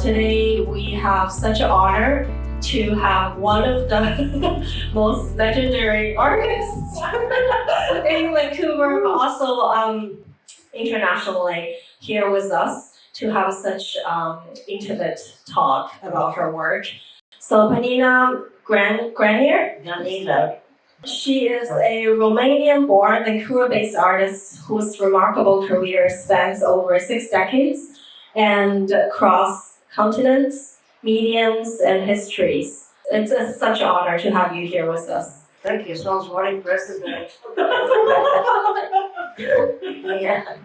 today we have such an honor to have one of the most legendary artists in Vancouver, but also internationally here with us to have such intimate talk about her work. So Pnina Granirer, she is a Romanian-born Vancouver-based artist whose remarkable career spans over 6 decades and across continents, mediums, and histories. It's such an honor to have you here with us. Thank you. Sounds very impressive.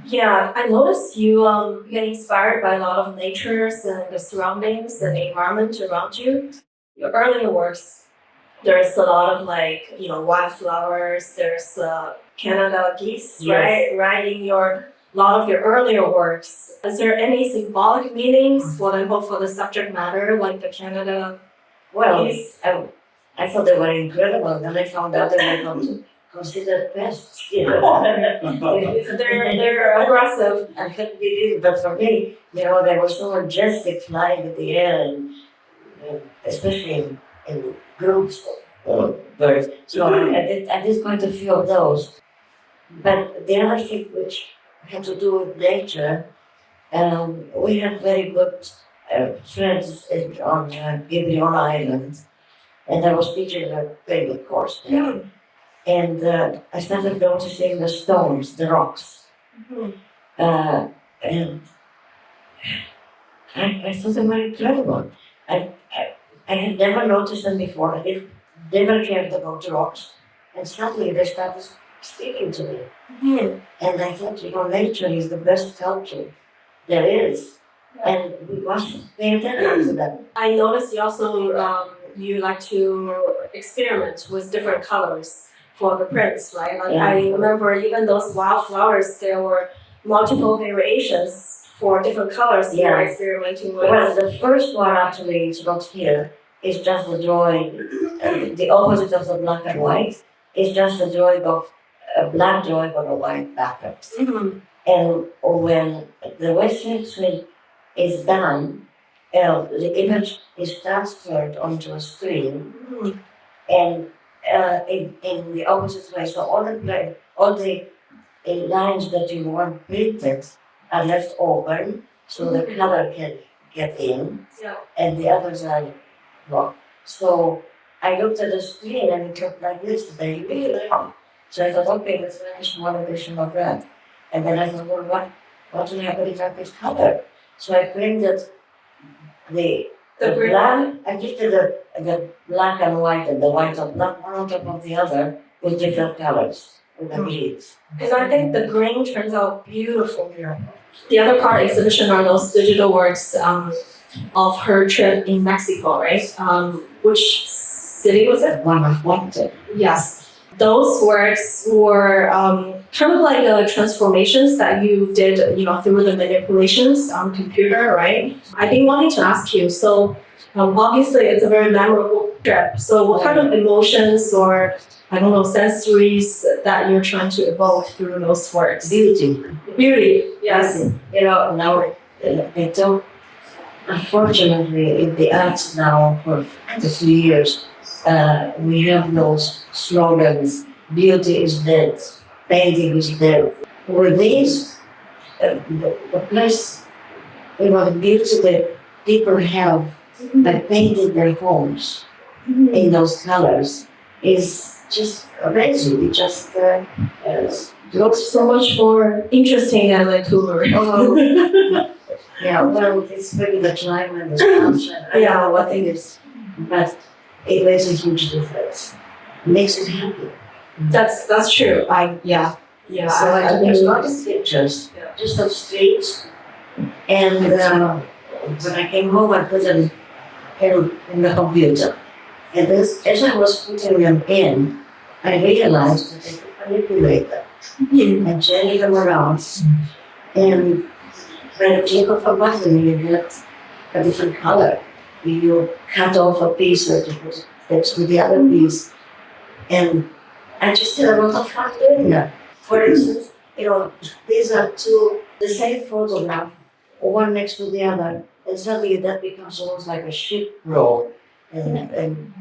Yeah, I noticed you get inspired by a lot of natures and the surroundings and the environment around you. Your earlier works, there's a lot of wildflowers, there's Canada geese, Yes. right, in a lot of your earlier works. Is there any symbolic meanings, for the subject matter, like the Canada Well, geese? I thought they were incredible. Then I found out they were considered pests. They're aggressive. I couldn't believe it, but for me, they were so majestic flying in the air, and especially in groups of birds. So I did quite a few of those. But the other thing which had to do with nature, we had very good friends on Gibeon Island, and I was teaching a favorite course there. And I started noticing the stones, the rocks. And I thought they were incredible. I had never noticed them before. I never cared about rocks. And suddenly they started speaking to me. And I thought, nature is the best culture there is. And we must pay attention to them. I noticed you also you like to experiment with different colors for the prints, right? I remember even those wildflowers, there were multiple variations for different colors you were experimenting with. Well, the first one actually is not here. It's just a drawing, the opposite of the black and white. It's just a drawing of a black drawing on a white background. And when the Western print is done, the image is transferred onto a screen, and in the opposite way. So all the lines that you want printed are left open, so the color can get in, and the others are blocked. So I looked at the screen and it looked like this, baby. So I thought, okay, let's finish one edition of that. And then I thought, well, what will happen if I put color? So I printed the black, I did the black and white and the white on black, one on top of the other with different colors, with the beads. And I think the green turns out beautiful here. The other part of the exhibition are those digital works of her trip in Mexico, right? Which city was it? Guanajuato. Yes. Those works were kind of like transformations that you did, through the manipulations on computer, right? I've been wanting to ask you, so obviously it's a very memorable trip. So what kind of emotions or, sensories that you're trying to evoke through those works? Beauty, yes. Now I don't, unfortunately, in the arts now for a few years, we have those slogans, beauty is dead, painting is dead. With these, the place, the beauty that people have that painted their homes in those colors is just amazing. It just looks So much more interesting than Vancouver. Yeah, well, it's maybe the climate and the sunshine. I don't know what it is, but it makes a huge difference. It makes it happy. That's true. So I took a lot of pictures, just of streets, and when I came home, I put them in the computer. And as I was putting them in, I realized that I could manipulate them and change them around. And when you click off a button, you get a different color. You cut off a piece that you put next to the other piece. And I just had a lot of fun doing that. For instance, these are two, the same photograph, one next to the other, and suddenly that becomes almost like a ship roll, and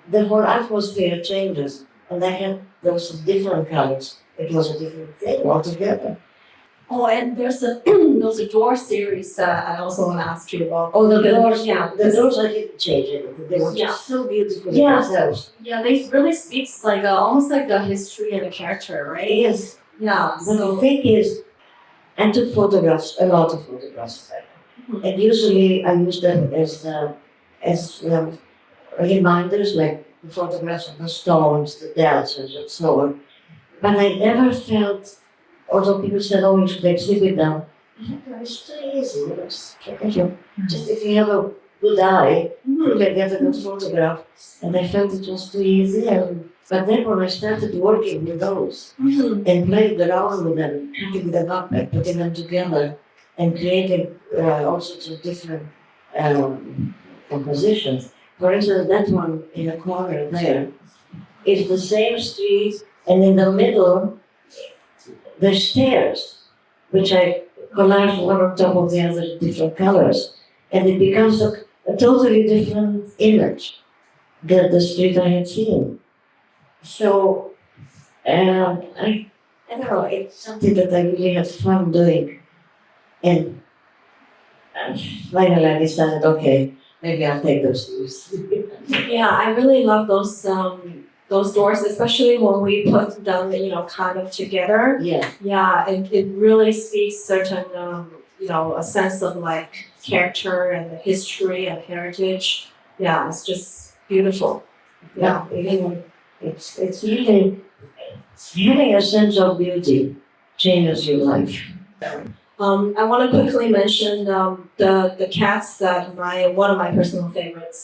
the whole atmosphere changes, and I had those different colors. It was a different thing altogether. Oh, and there's a door series that I also want to ask you about. Oh, the doors, yeah, the doors I didn't change anything. They were just so beautiful Yeah. themselves. Yeah, they really speaks like almost like the history and the character, right? Yes. Yeah. But the thing is, I took photographs, a lot of photographs. Mhm. And usually I use them as reminders, like the photographs of the stones, the dancers, and so on. But I never felt, although people said, oh, you should exhibit them, I thought, it's too easy. Just if you have a good eye, you can get a good photograph. And I felt it was too easy. But then when I started working with those Mhm. and played around with them, picking them up and putting them together and creating all sorts of different compositions. For instance, that one in the corner there is the same street, and in the middle, there's stairs, which I collage one on top of the other, different colors, and it becomes a totally different image than the street I had seen. So, I don't know, it's something that I really had fun doing. And finally I decided, okay, maybe I'll take those shoes. Yeah, I really love those doors, especially when we put them, kind of together. Yeah. Yeah, it really speaks certain, a sense of like character and the history and heritage. Yeah, it's just beautiful. Yeah. It's really having a sense of beauty changes your life. I want to quickly mention the cats that one of my personal favorites.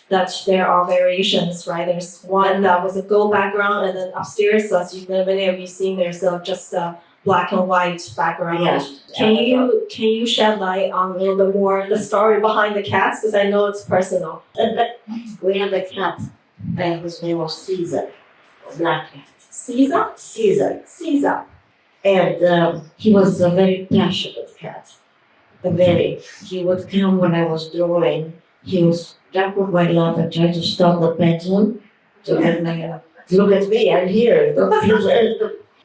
That there are variations, right? There's one that was a gold background, and then upstairs, as many of you seen, there's just a black and white background. Yeah. Can you shed light on a little bit more the story behind the cats? Because I know it's personal. We have a cat, and his name was Caesar, a black cat. Caesar. Caesar. And he was a very passionate cat. He would come when I was drawing. He was jump on my lap and try to stop the pencil to get me look at me, I'm here.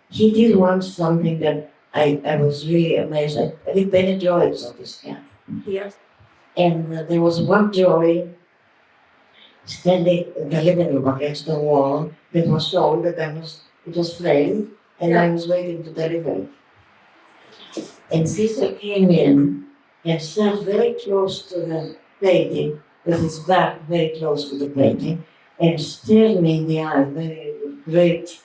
He did want something that I was really amazed at. I did many drawings of this cat. Yes. And there was one drawing standing in the living room against the wall that was shown that it was framed, and I was waiting to deliver. And Caesar came in and sat very close to the painting, with his back very close to the painting, and stared me in the eye, very great,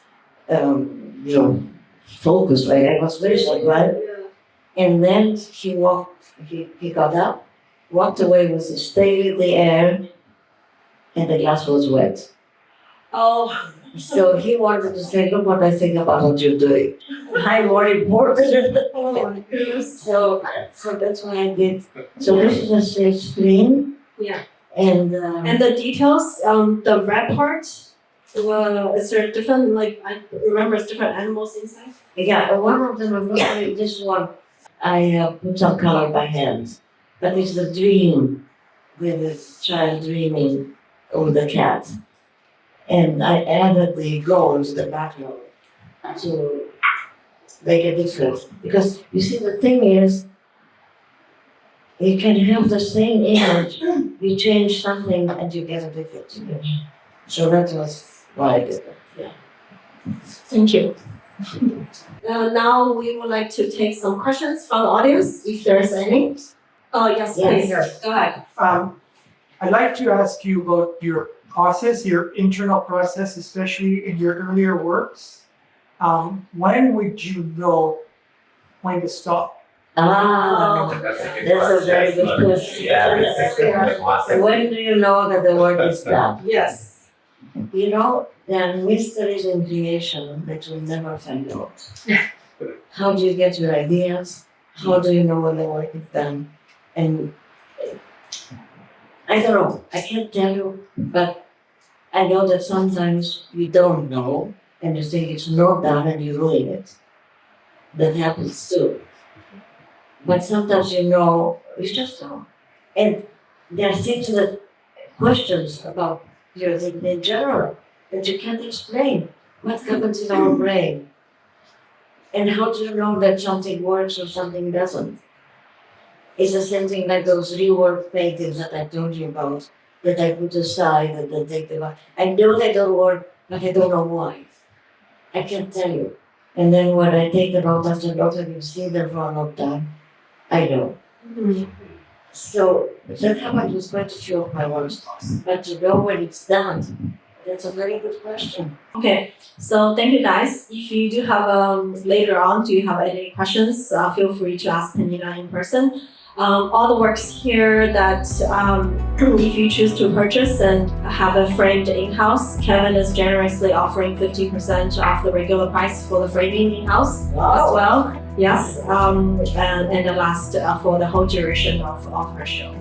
focus. Like I was very surprised. And then he got up, walked away with his tail in the air, and the glass was wet. Oh. So he wanted to say, look what I think about what you're doing. I'm more important. Oh my goodness. So that's what I did. So this is a safe screen. Yeah. And the details, the red part, is there different, like, I remember it's different animals inside? yeah, one of them, this one, I put some color by hand. But it's the dream with the child dreaming over the cat. And I added the goals, the background, to make a difference. Because you see, the thing is, you can have the same image, you change something and you get a different image. So that was why I did it. Yeah. Thank you. Now we would like to take some questions from the audience, if there's any. Oh, yes, please. Yes. Go ahead. I'd like to ask you about your process, your internal process, especially in your earlier works. When would you know when to stop? That's a very good question. Yeah. When do you know that the work is done? Yes. You know, there are mysteries in creation that you'll never find out. How do you get your ideas? How do you know when the work is done? And I don't know, I can't tell you, but I know that sometimes you don't know and you think it's not done and you ruin it. That happens too. But sometimes you know We just don't. And there are things that questions about your thing in general that you can't explain. What happens in our brain? And how do you know that something works or something doesn't? It's the same thing like those rework paintings that I told you about, that I put aside and then think about. I know they don't work, but I don't know why. I can't tell you. And then when I take them out after not having seen them for a long time, I know. So that's how I was going to show my works. But to know when it's done, that's a very good question. Okay, so thank you guys. If you do have later on, do you have any questions? Feel free to ask Pnina in person. All the works here that if you choose to purchase and have it framed in-house, Kevin is generously offering 50% off the regular price for the framing in-house as well. Yes, and the last for the whole duration of her show.